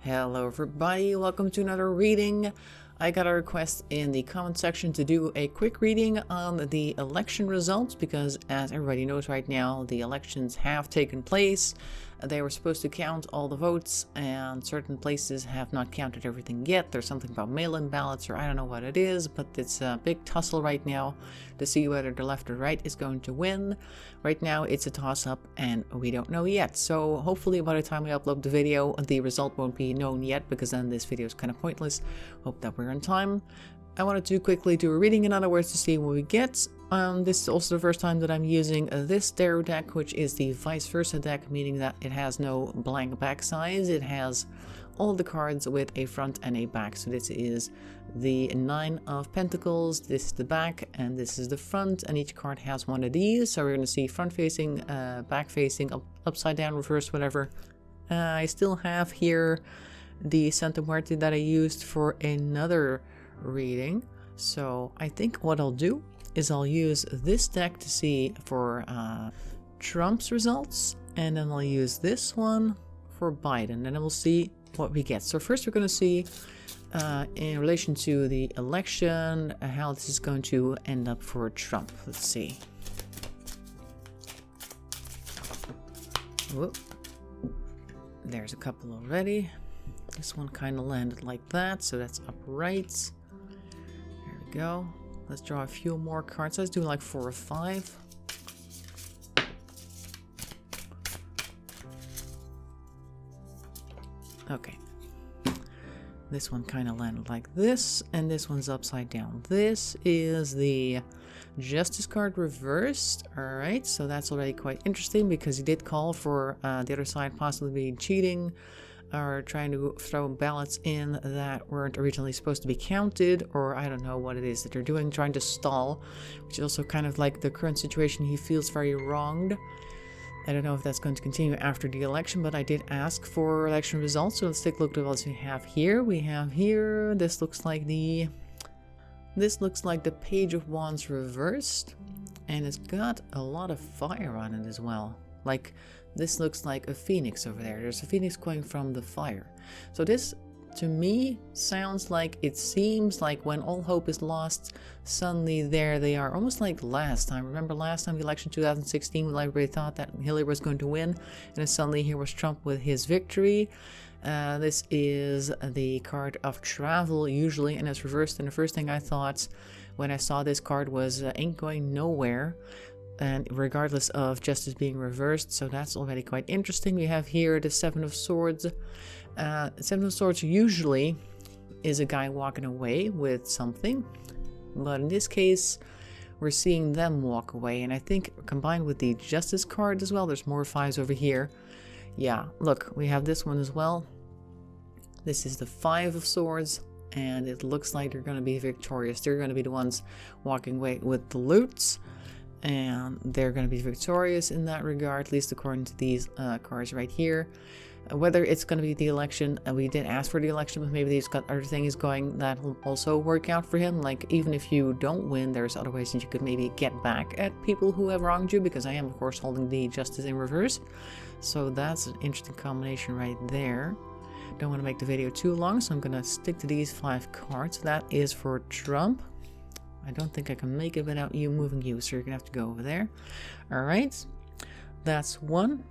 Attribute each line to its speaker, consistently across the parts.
Speaker 1: Hello everybody, welcome to another reading. I got a request in the comment section to do a quick reading on the election results because, as everybody knows right now, the elections have taken place. They were supposed to count all the votes and certain places have not counted everything yet. There's something about mail-in ballots, or I don't know what it is, but it's a big tussle right now to see whether the left or right is going to win. Right now it's a toss-up and we don't know yet, so hopefully by the time we upload the video the result won't be known yet, because then this video is kind of pointless. Hope that we're on time. I wanted to quickly do a reading, in other words, to see what we get. This is also the first time that I'm using this tarot deck, which is the vice versa deck, meaning that it has no blank back sides. It has all the cards with a front and a back. So this is the Nine of Pentacles, this is the back, and this is the front, and each card has one of these. So we're going to see front facing, back facing, upside down, reverse, whatever. I still have here the Santa Muerte that I used for another reading. So I think what I'll do is I'll use this deck to see for Trump's results, and then I'll use this one for Biden, and then we'll see what we get. So first we're going to see in relation to the election how this is going to end up for Trump. Let's see. Whoop. There's a couple already. This one kind of landed like that, so that's upright. There we go. Let's draw a few more cards. Let's do like 4 or 5. Okay. This one kind of landed like this, and this one's upside down. This is the Justice card reversed. Alright, so that's already quite interesting because he did call for the other side possibly being cheating, or trying to throw ballots in that weren't originally supposed to be counted, or I don't know what it is that they're doing, trying to stall, which is also kind of like the current situation. He feels very wronged. I don't know if that's going to continue after the election, but I did ask for election results, so let's take a look at what we have here. We have here, this looks like the Page of Wands reversed, and it's got a lot of fire on it as well. Like, this looks like a phoenix over there. There's a phoenix going from the fire. So this, to me, sounds like, it seems like when all hope is lost, suddenly there they are. Almost like last time. Remember last time, the election 2016, when everybody thought that Hillary was going to win, and then suddenly here was Trump with his victory. This is the card of travel, usually, and it's reversed. And the first thing I thought when I saw this card was, ain't going nowhere. And regardless of justice being reversed, so that's already quite interesting. We have here the Seven of Swords. Seven of Swords usually is a guy walking away with something, but in this case we're seeing them walk away, and I think combined with the Justice card as well, there's more 5s over here. Yeah, look, we have this one as well. This is the Five of Swords, and it looks like they're going to be victorious. They're going to be the ones walking away with the loots, and they're going to be victorious in that regard, at least according to these cards right here. Whether it's going to be the election, we did ask for the election, but maybe he's got other things going that will also work out for him. Like, even if you don't win, there's other ways that you could maybe get back at people who have wronged you, because I am, of course, holding the Justice in reverse. So that's an interesting combination right there. Don't want to make the video too long, so I'm going to stick to these 5 cards. That is for Trump. I don't think I can make it without you moving you, so you're going to have to go over there. Alright, that's one.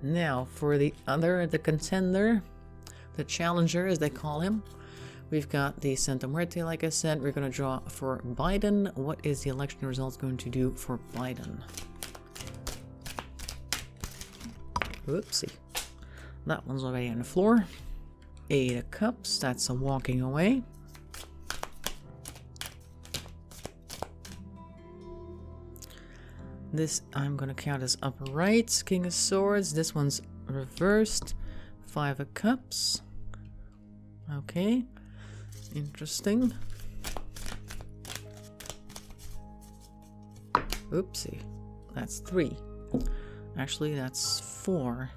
Speaker 1: Now, for the other, the contender, the challenger as they call him, we've got the Santa Muerte, like I said. We're going to draw for Biden. What is the election results going to do for Biden? Whoopsie. That one's already on the floor. 8 of Cups, that's a walking away. This I'm going to count as upright. King of Swords. This one's reversed. 5 of Cups. Okay. Interesting. Oopsie. That's 3. Actually, that's 4.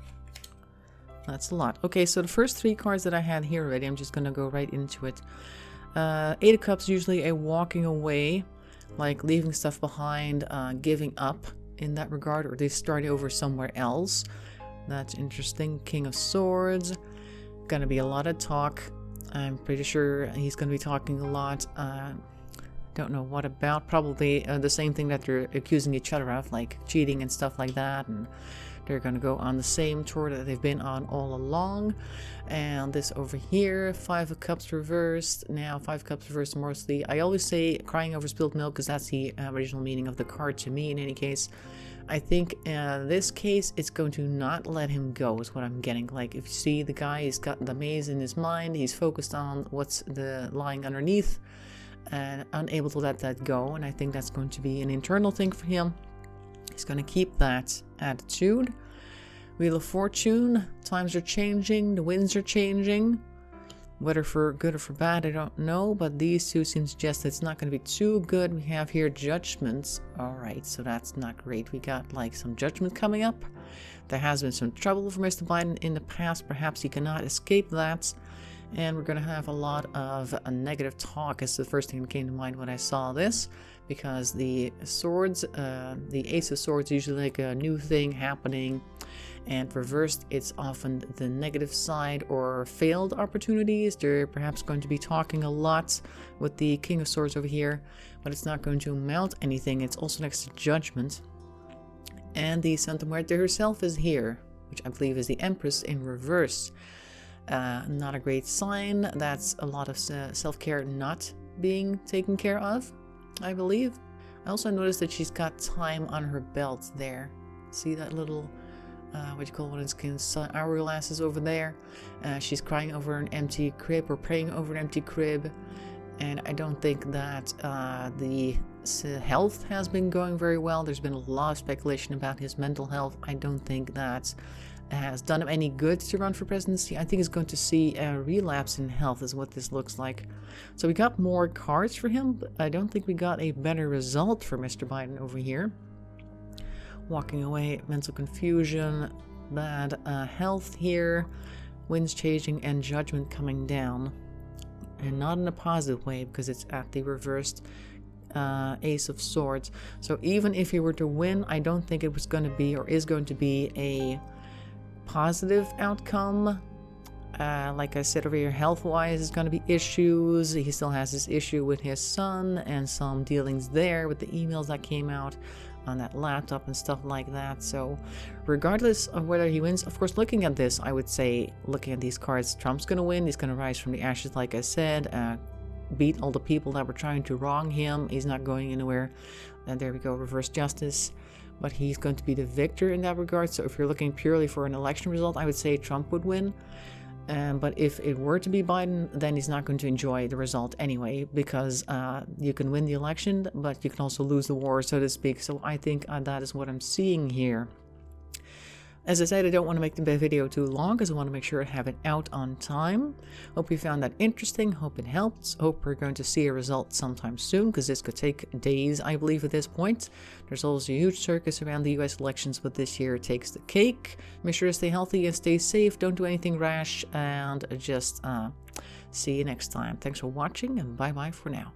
Speaker 1: That's a lot. Okay, so the first 3 cards that I had here already, I'm just going to go right into it. 8 of Cups, usually a walking away, like leaving stuff behind, giving up in that regard, or they start over somewhere else. That's interesting. King of Swords. Gonna be a lot of talk. I'm pretty sure he's gonna be talking a lot. Don't know what about. Probably the same thing that they're accusing each other of, like cheating and stuff like that. And they're gonna go on the same tour that they've been on all along. And this over here, 5 of Cups reversed. Now 5 Cups reversed mostly. I always say crying over spilled milk because that's the original meaning of the card to me in any case. I think in this case, it's going to not let him go is what I'm getting. Like, if you see the guy, he's got the maze in his mind. He's focused on what's lying underneath and unable to let that go. And I think that's going to be an internal thing for him. He's going to keep that attitude. Wheel of Fortune. Times are changing. The winds are changing. Whether for good or for bad, I don't know, but these two seem to suggest that it's not going to be too good. We have here judgments. Alright, so that's not great. We got like some judgment coming up. There has been some trouble for Mr. Biden in the past. Perhaps he cannot escape that. And we're going to have a lot of negative talk. It's the first thing that came to mind when I saw this. Because the swords, the Ace of Swords, usually like a new thing happening. And reversed, it's often the negative side or failed opportunities. They're perhaps going to be talking a lot with the King of Swords over here, but it's not going to amount anything. It's also next to Judgment. And the Santa Muerte herself is here, which I believe is the Empress in reverse. Not a great sign. That's a lot of self-care not being taken care of, I believe. I also noticed that she's got time on her belt there. See that little... what do you call one of his hourglasses over there? She's crying over an empty crib or praying over an empty crib. And I don't think that the health has been going very well. There's been a lot of speculation about his mental health. I don't think that has done him any good to run for presidency. I think he's going to see a relapse in health is what this looks like. So we got more cards for him, but I don't think we got a better result for Mr. Biden over here. Walking away, mental confusion, bad health here, winds changing, and judgment coming down. And not in a positive way because it's at the reversed Ace of Swords. So even if he were to win, I don't think it was going to be or is going to be a positive outcome. Like I said over here, health-wise, there's going to be issues. He still has this issue with his son and some dealings there with the emails that came out on that laptop and stuff like that. So regardless of whether he wins, of course, looking at this, I would say, looking at these cards, Trump's going to win. He's going to rise from the ashes, like I said, beat all the people that were trying to wrong him. He's not going anywhere. And there we go, reverse justice. But he's going to be the victor in that regard. So if you're looking purely for an election result, I would say Trump would win. But if it were to be Biden, then he's not going to enjoy the result anyway, because you can win the election, but you can also lose the war, so to speak. So I think that is what I'm seeing here. As I said, I don't want to make the video too long because I want to make sure I have it out on time. Hope you found that interesting. Hope it helped. Hope we're going to see a result sometime soon because this could take days, I believe, at this point. There's also a huge circus around the US elections, but this year takes the cake. Make sure to stay healthy and stay safe. Don't do anything rash, and just see you next time. Thanks for watching, and bye-bye for now.